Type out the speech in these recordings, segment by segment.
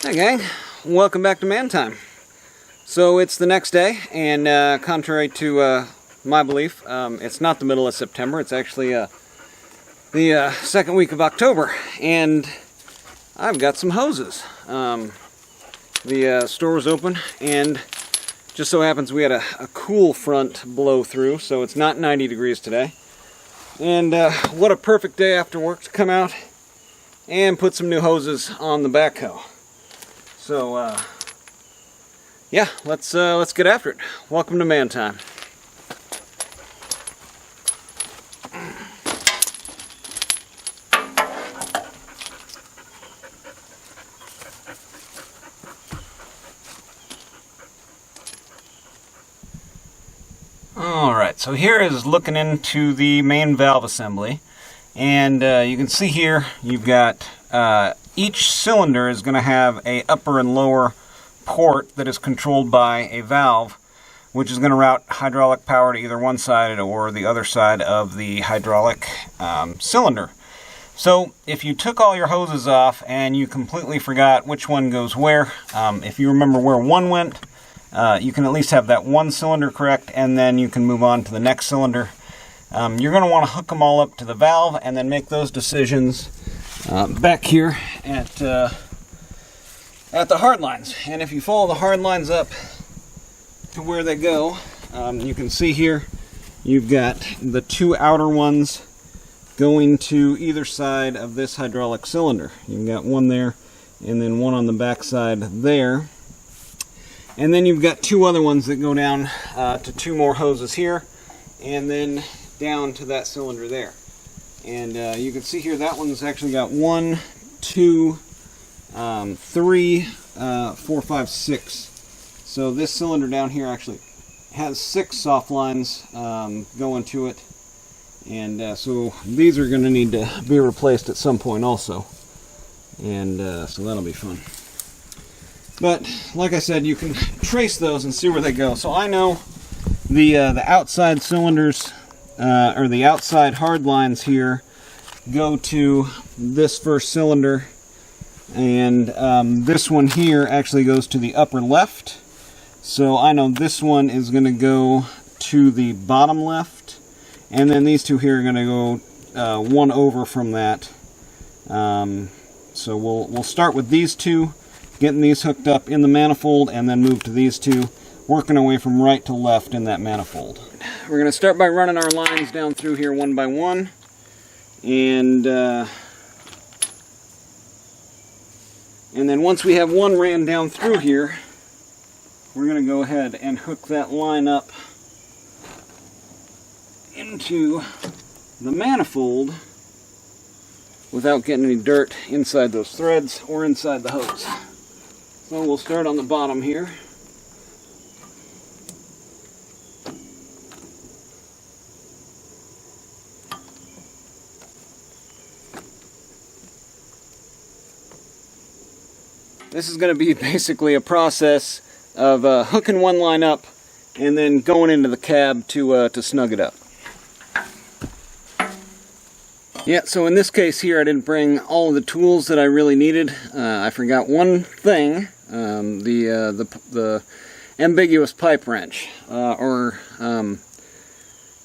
Hey gang, welcome back to Man Time. So it's the next day, and contrary to my belief, it's not the middle of September. It's actually the second week of October, and I've got some hoses. The store was open, and just so happens we had a cool front blow through, so it's not 90 degrees today. And what a perfect day after work to come out and put some new hoses on the backhoe. So, yeah, let's get after it. Welcome to Man Time. Alright, so here is looking into the main valve assembly. And you can see here, you've got each cylinder is going to have a upper and lower port that is controlled by a valve, which is going to route hydraulic power to either one side or the other side of the hydraulic cylinder. So if you took all your hoses off and you completely forgot which one goes where, if you remember where one went, you can at least have that one cylinder correct, and then you can move on to the next cylinder. You're going to want to hook them all up to the valve and then make those decisions back here at the hard lines. And if you follow the hard lines up to where they go, you can see here you've got the two outer ones going to either side of this hydraulic cylinder. You've got one there and then one on the back side there. And then you've got two other ones that go down to two more hoses here, and then down to that cylinder there. And you can see here that one's actually got 1, 2, 3, 4, 5, 6. So this cylinder down here actually has 6 soft lines going to it. And so these are going to need to be replaced at some point also. And so that'll be fun. But like I said, you can trace those and see where they go. So I know the outside cylinders, or the outside hard lines here, go to this first cylinder, and this one here actually goes to the upper left. So I know this one is going to go to the bottom left, and then these two here are going to go one over from that. So we'll start with these two, getting these hooked up in the manifold, and then move to these two, working our way from right to left in that manifold. We're going to start by running our lines down through here one by one, and then once we have one ran down through here, we're going to go ahead and hook that line up into the manifold without getting any dirt inside those threads or inside the hose. So we'll start on the bottom here. This is going to be basically a process of hooking one line up and then going into the cab to snug it up. Yeah, so in this case here I didn't bring all of the tools that I really needed. I forgot one thing, the ambiguous pipe wrench,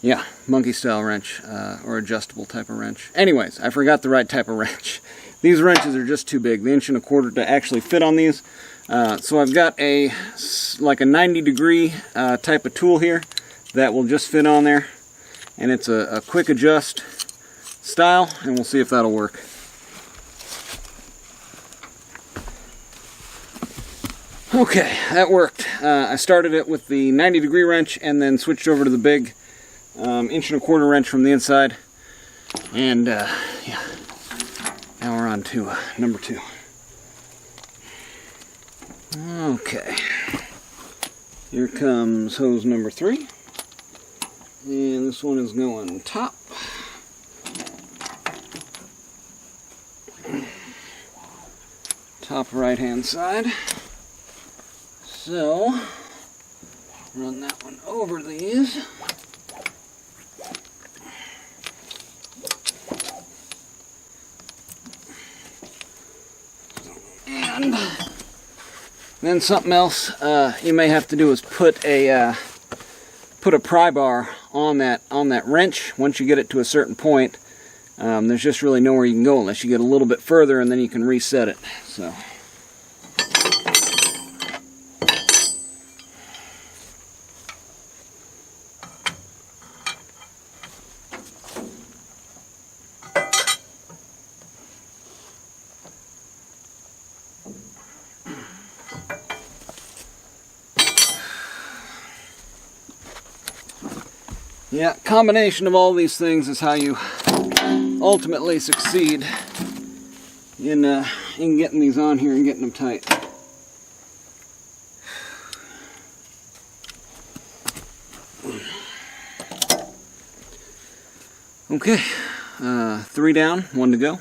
yeah, monkey style wrench, or adjustable type of wrench. Anyways, I forgot the right type of wrench. These wrenches are just too big, the 1.25 inch to actually fit on these. So I've got like a 90-degree type of tool here that will just fit on there, and it's a quick adjust style, and we'll see if that'll work. Okay, that worked. I started it with the 90-degree wrench and then switched over to the big 1.25 inch wrench from the inside, and yeah, now we're on to number 2. Okay, here comes hose number 3, and this one is going top. Top right hand side. So run that one over these. And Then something else you may have to do is put a pry bar on that wrench. Once you get it to a certain point, there's just really nowhere you can go unless you get a little bit further, and then you can reset it. So. Yeah, combination of all these things is how you ultimately succeed in getting these on here and getting them tight. Okay, 3 down, 1 to go.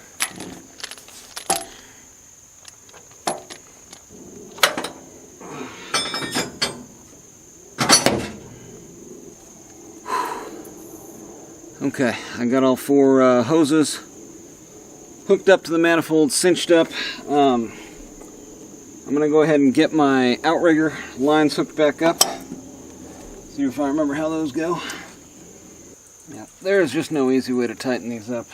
Okay, I got all 4 hoses hooked up to the manifold, cinched up. I'm going to go ahead and get my outrigger lines hooked back up. See if I remember how those go. Yeah, there's just no easy way to tighten these up.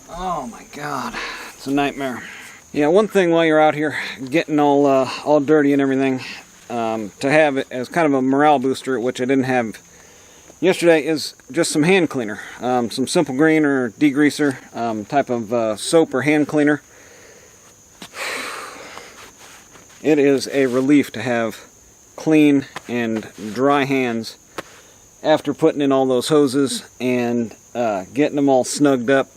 Oh my god, it's a nightmare. Yeah, one thing while you're out here getting all dirty and everything, to have it as kind of a morale booster, which I didn't have yesterday, is just some hand cleaner. Some Simple Green or degreaser type of soap or hand cleaner. It is a relief to have clean and dry hands after putting in all those hoses and getting them all snugged up.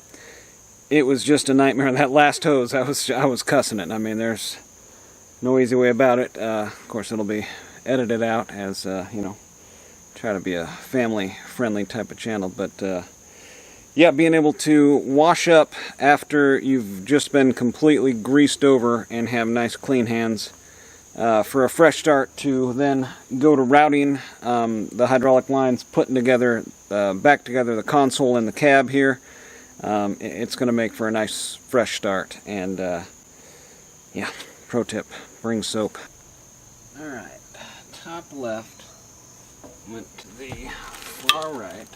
It was just a nightmare. That last hose, I was cussing it. I mean, there's no easy way about it. Of course, it'll be edited out as, you know, try to be a family-friendly type of channel, but yeah, being able to wash up after you've just been completely greased over and have nice clean hands for a fresh start, to then go to routing the hydraulic lines, putting together, back together the console and the cab here. It's going to make for a nice fresh start. And yeah, pro tip, bring soap. Alright, top left went to the far right.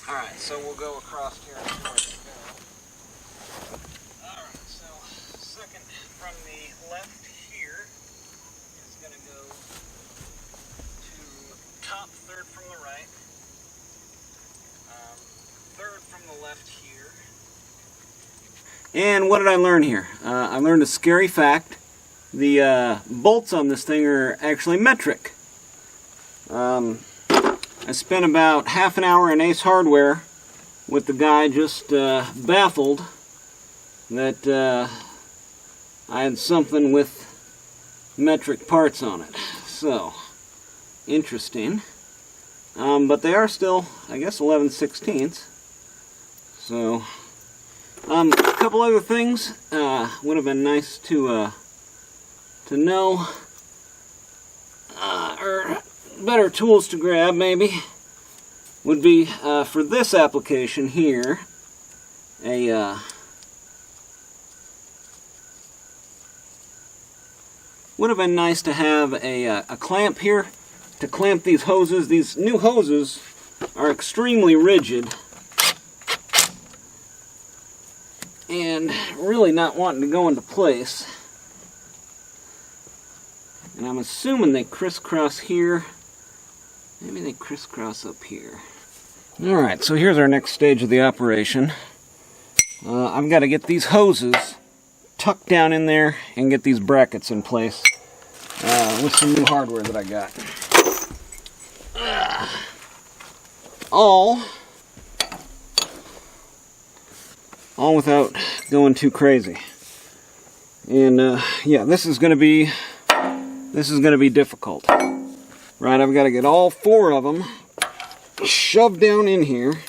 Alright, so we'll go across here and see where we go. Alright, so second from the left here is going to go to top, third from the right, third from the left here. And what did I learn here? I learned a scary fact. The bolts on this thing are actually metric. I spent about half an hour in Ace Hardware with the guy just baffled that I had something with metric parts on it. So, interesting. But they are still, I guess, 11/16. So, a couple other things would have been nice to know, or better tools to grab maybe, would be for this application here, would have been nice to have a clamp here to clamp these hoses. These new hoses are extremely rigid and really not wanting to go into place. And I'm assuming they crisscross here. Maybe they crisscross up here. Alright, so here's our next stage of the operation. I've got to get these hoses tucked down in there and get these brackets in place with some new hardware that I got. All without going too crazy. And yeah, this is going to be difficult. Right, I've got to get all 4 of them shoved down in here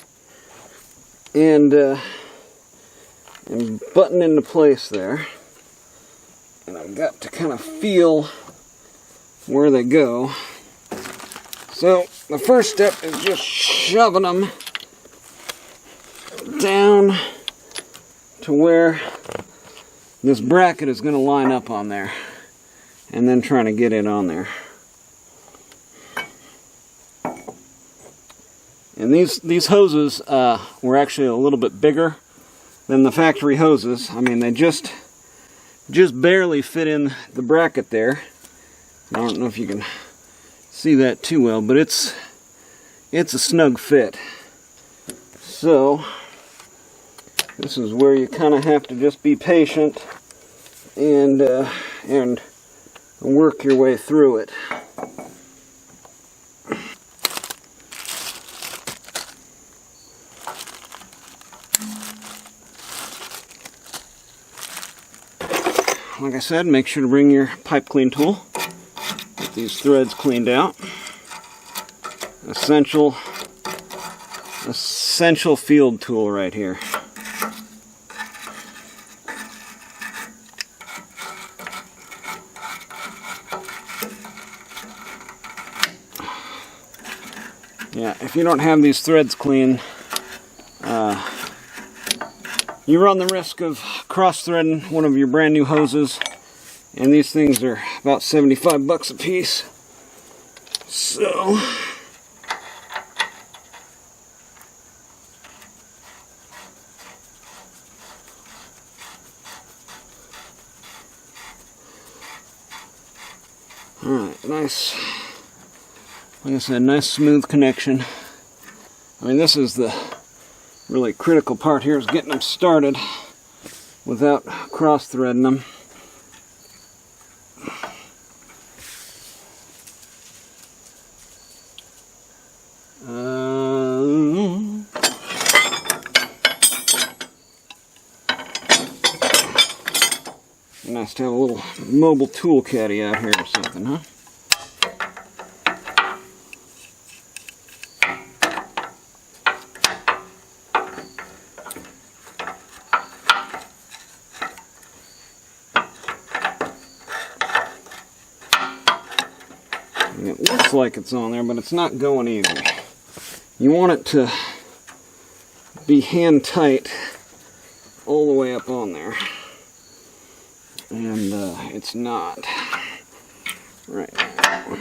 and button into place there. And I've got to kind of feel where they go. So the first step is just shoving them down to where this bracket is going to line up on there, and then trying to get it on there. And these hoses were actually a little bit bigger than the factory hoses. I mean, they just barely fit in the bracket there. I don't know if you can see that too well, but it's a snug fit. So this is where you kind of have to just be patient and work your way through it. Like I said, make sure to bring your pipe clean tool. Get these threads cleaned out. Essential field tool right here. Yeah, if you don't have these threads clean, you run the risk of cross-threading one of your brand new hoses, and these things are about 75 bucks a piece. So alright, nice, like I said, nice smooth connection. I mean, this is the really critical part here, is getting them started without cross-threading them. Nice to have a little mobile tool caddy out here or something, huh? It looks like it's on there, but it's not going easy. You want it to be hand tight all the way up on there, and it's not right now.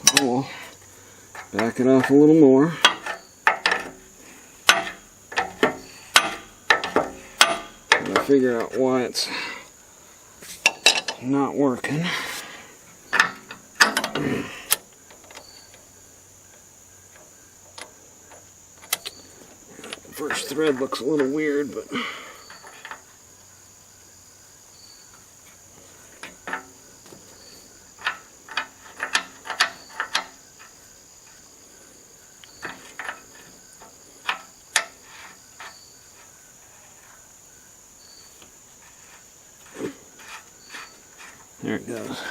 So we'll back it off a little more. Gotta figure out why it's not working. First thread looks a little weird, but there it goes.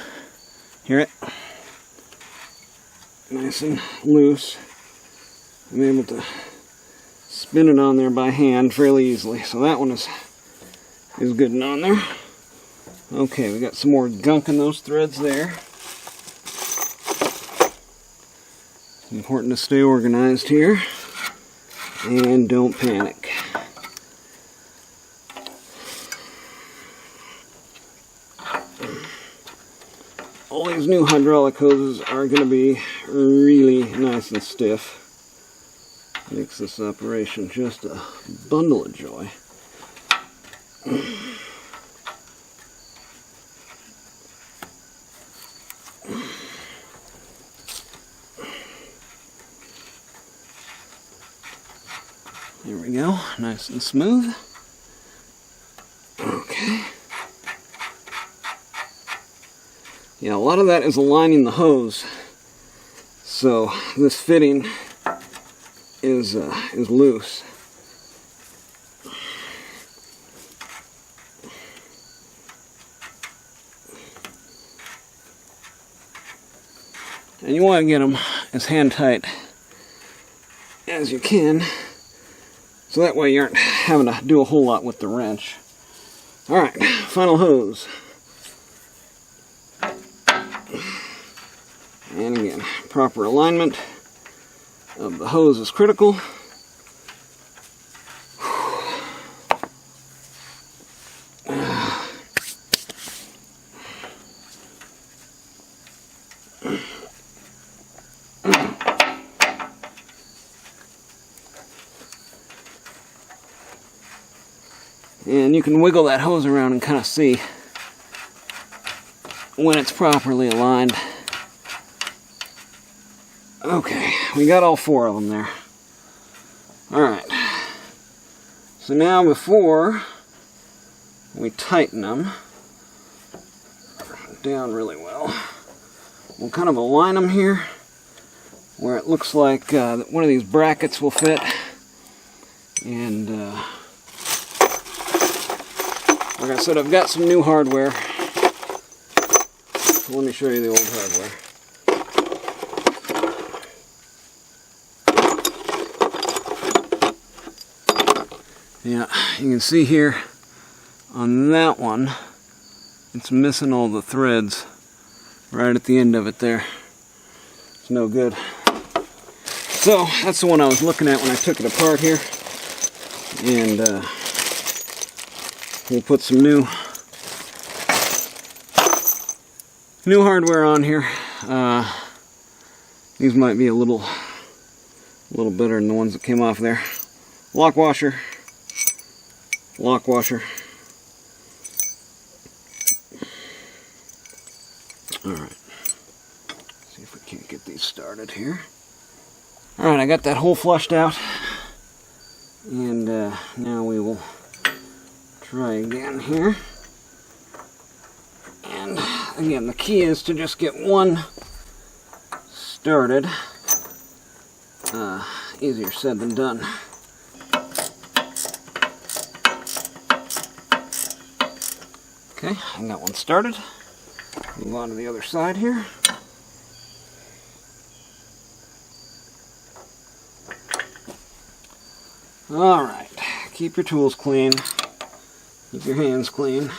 Hear it? Nice and loose. I'm able to spin it on there by hand fairly easily. So that one is good and on there. Okay, we got some more gunk in those threads there. It's important to stay organized here and don't panic. All these new hydraulic hoses are going to be really nice and stiff. Makes this operation just a bundle of joy. There we go, nice and smooth. Okay. Yeah, a lot of that is aligning the hose, so this fitting is loose. And you want to get them as hand tight as you can, so that way you aren't having to do a whole lot with the wrench. Alright, final hose. And again, proper alignment. of the hose is critical. And you can wiggle that hose around and kind of see when it's properly aligned. Okay, we got all 4 of them there. Alright, so now before we tighten them down really well, we'll kind of align them here where it looks like one of these brackets will fit. And like I said, I've got some new hardware. So let me show you the old hardware. Yeah, you can see here on that one, it's missing all the threads right at the end of it there. It's no good. So that's the one I was looking at when I took it apart here. And we'll put some new hardware on here. These might be a little better than the ones that came off there. Lock washer. Lock washer. Alright. See if we can't get these started here. Alright, I got that hole flushed out. And now we will try again here. And again, the key is to just get one started. Easier said than done. Okay, I got one started. Move on to the other side here. Alright, keep your tools clean. Keep your hands clean.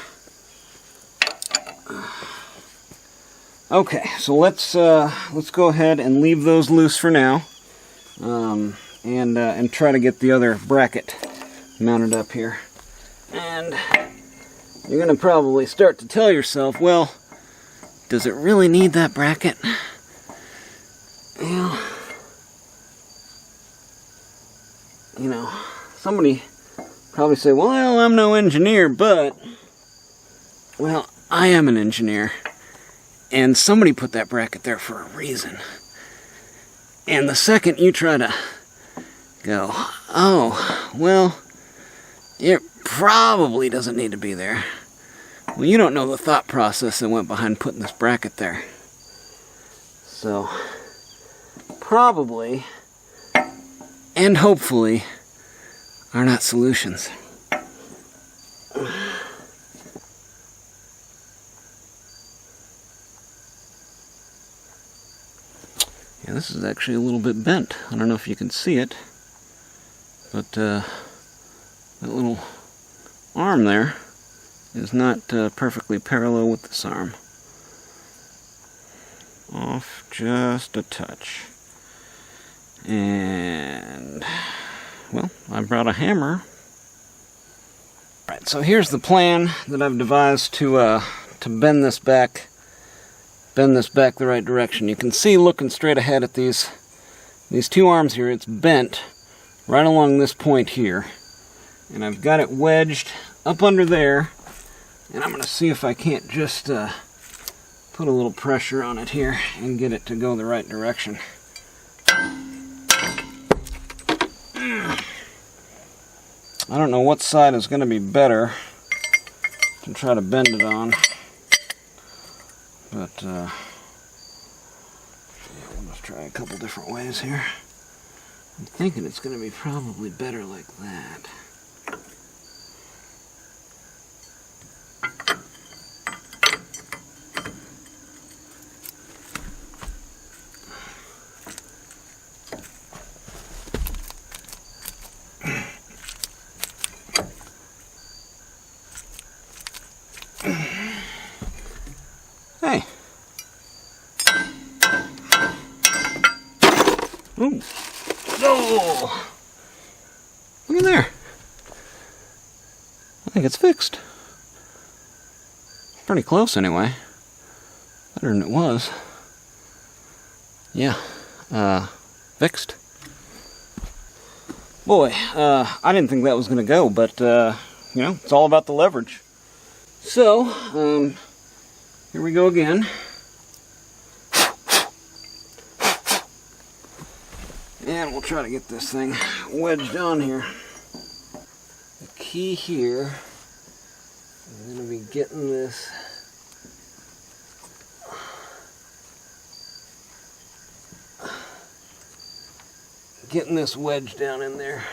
Okay, so let's go ahead and leave those loose for now. And try to get the other bracket mounted up here. And you're going to probably start to tell yourself, well, does it really need that bracket? Well, you know, somebody probably say, well, I'm no engineer, but, well, I am an engineer. And somebody put that bracket there for a reason. And the second you try to go, oh, well, it probably doesn't need to be there. Well, you don't know the thought process that went behind putting this bracket there. So, probably, and hopefully, are not solutions. Yeah, this is actually a little bit bent. I don't know if you can see it, but that little arm there is not perfectly parallel with this arm. Off just a touch. And, well, I brought a hammer. Alright, so here's the plan that I've devised to bend this back the right direction. You can see, looking straight ahead at these 2 arms here, it's bent right along this point here. And I've got it wedged up under there, and I'm going to see if I can't just put a little pressure on it here and get it to go the right direction. I don't know what side is going to be better to try to bend it on, but yeah, we'll just try a couple different ways here. I'm thinking it's going to be probably better like that. Hey. Ooh. Oh! Look in there. I think it's fixed. Pretty close anyway. Better than it was. Yeah. Fixed. Boy, I didn't think that was going to go, but, you know, it's all about the leverage. So, here we go again. And we'll try to get this thing wedged on here. The key here is going to be getting this wedge down in there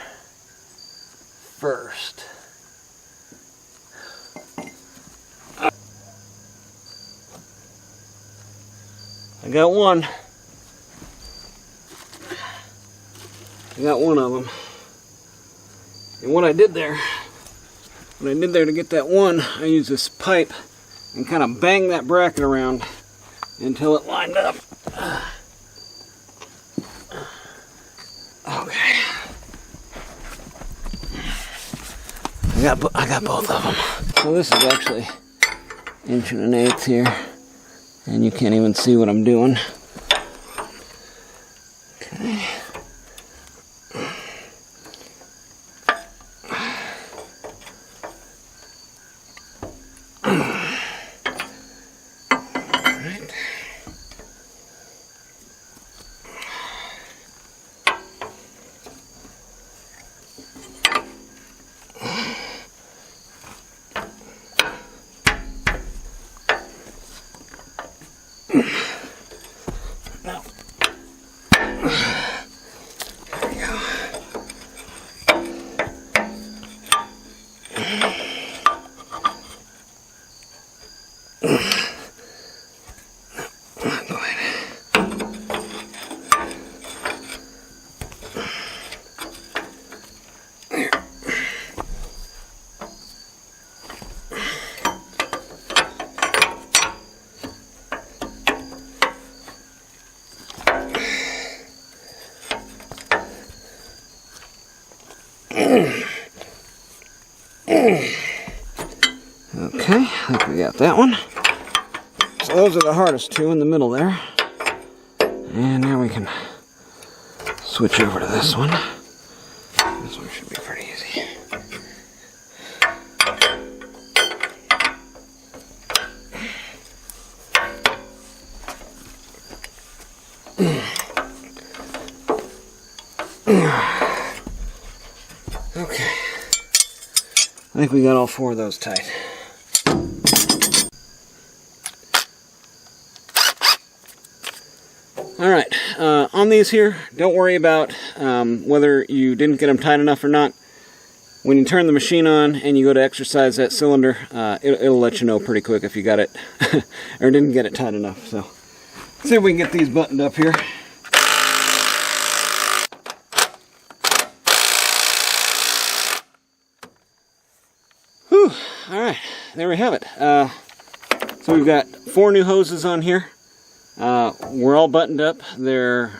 first. I got one. I got one of them. And what I did there to get that one, I used this pipe and kind of banged that bracket around until it lined up. Okay. I got both of them. So this is actually 1 1/8 here, and you can't even see what I'm doing. Okay. Okay, I think we got that one. So those are the hardest two in the middle there. And now we can switch over to this one. This one should be pretty easy. Okay. I think we got all 4 of those tight. Alright, on these here, don't worry about whether you didn't get them tight enough or not. When you turn the machine on and you go to exercise that cylinder, it'll let you know pretty quick if you got it or didn't get it tight enough. So, let's see if we can get these buttoned up here. Whew, alright, there we have it. So we've got 4 new hoses on here. We're all buttoned up. They're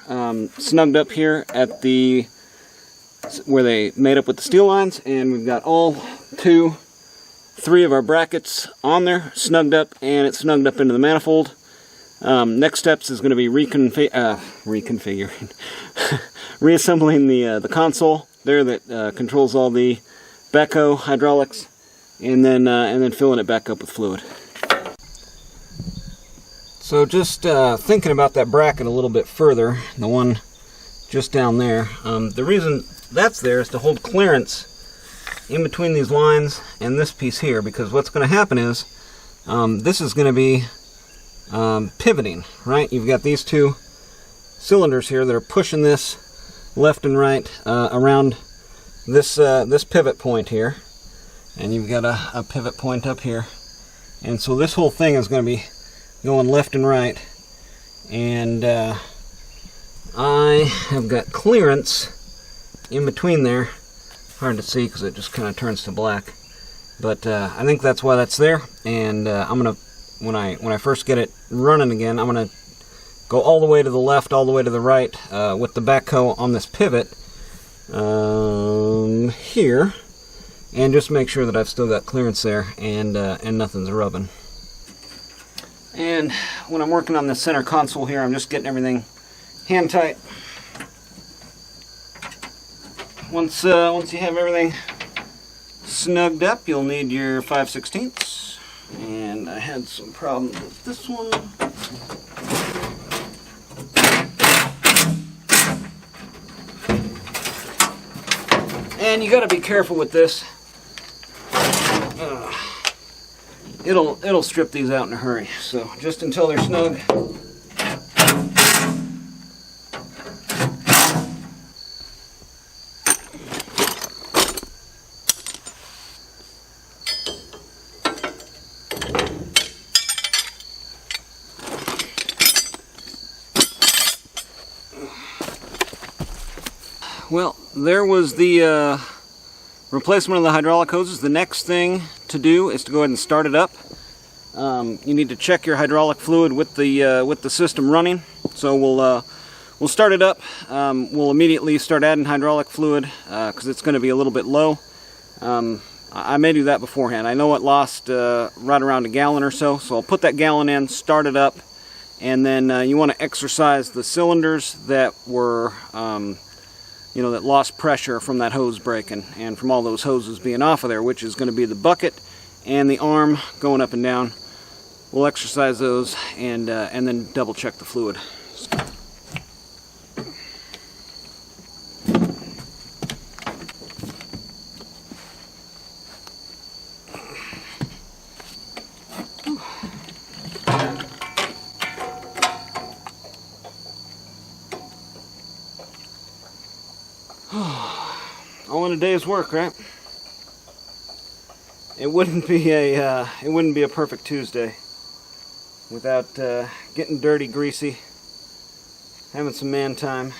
snugged up here at the where they made up with the steel lines, and we've got all 3 of our brackets on there snugged up, and it's snugged up into the manifold. Next steps is going to be reconfiguring, reassembling the console there that controls all the Backhoe hydraulics, and then filling it back up with fluid. So just thinking about that bracket a little bit further, the one just down there, the reason that's there is to hold clearance in between these lines and this piece here, because what's going to happen is this is going to be pivoting, right? You've got these 2 cylinders here that are pushing this left and right around this this pivot point here, and you've got a pivot point up here, and so this whole thing is going to be going left and right, and I have got clearance in between there. Hard to see because it just kind of turns to black, but I think that's why that's there. And I'm gonna, when I first get it running again, I'm gonna go all the way to the left, all the way to the right with the backhoe on this pivot here, and just make sure that I've still got clearance there and nothing's rubbing. And when I'm working on the center console here, I'm just getting everything hand tight. Once you have everything snugged up, you'll need your 5/16. And I had some problems with this one. And you got to be careful with this. It'll strip these out in a hurry. So just until they're snug. Well, there was the replacement of the hydraulic hoses. The next thing to do is to go ahead and start it up. You need to check your hydraulic fluid with the system running. So we'll start it up. We'll immediately start adding hydraulic fluid because it's going to be a little bit low. I may do that beforehand. I know it lost right around a gallon or so, so I'll put that gallon in, start it up, and then you want to exercise the cylinders that were that lost pressure from that hose breaking and from all those hoses being off of there, which is going to be the bucket and the arm going up and down. We'll exercise those and then double check the fluid. All in a day's work, right? It wouldn't be a perfect Tuesday without getting dirty, greasy, having some man time.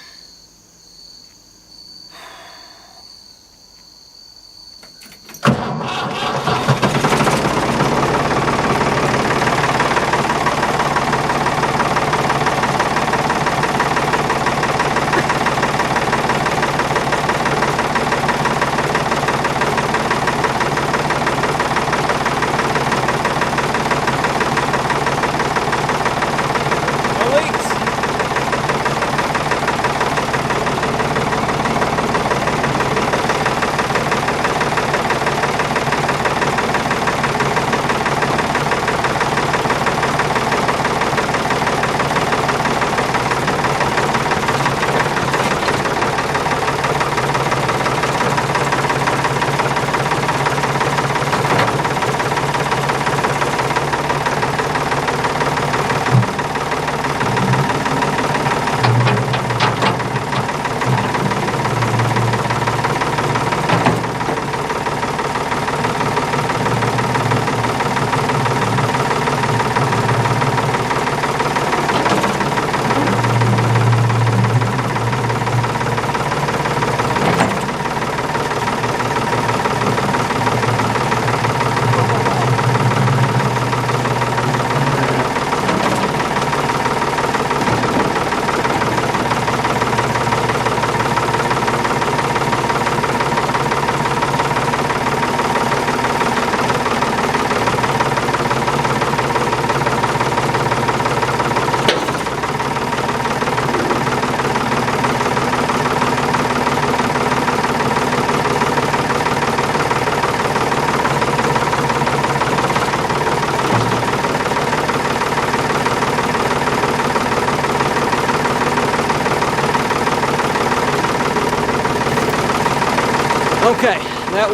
Okay, that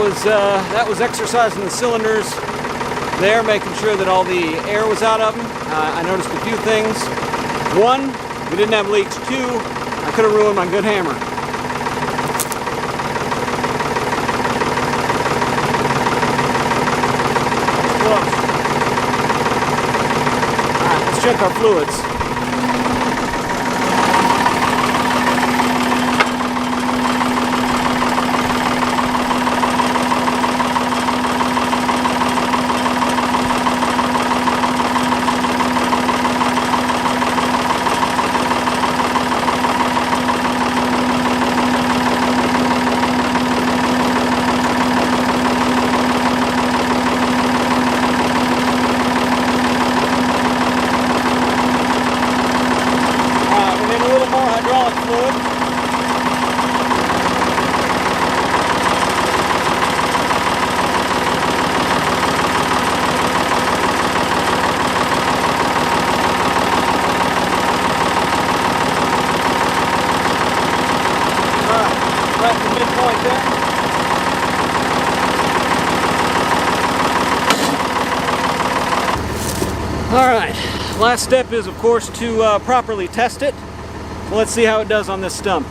was exercising the cylinders there, making sure that all the air was out of them. I noticed a few things. One, we didn't have leaks. Two, I could have ruined my good hammer. Close. All right, let's check our fluids. something like that. Alright, last step is of course to properly test it. So let's see how it does on this stump.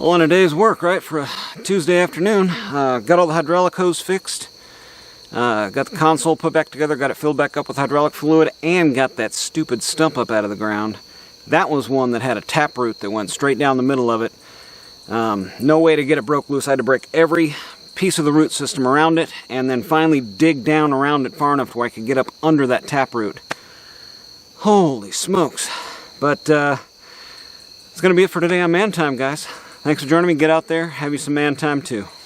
Well, on a day's work, right, for a Tuesday afternoon. Got all the hydraulic hose fixed, got the console put back together, got it filled back up with hydraulic fluid, and got that stupid stump up out of the ground. That was one that had a taproot that went straight down the middle of it. No way to get it broke loose. I had to break every piece of the root system around it, and then finally dig down around it far enough to where I could get up under that taproot. Holy smokes. But it's going to be it for today on Man Time, guys. Thanks for joining me. Get out there, have you some man time too.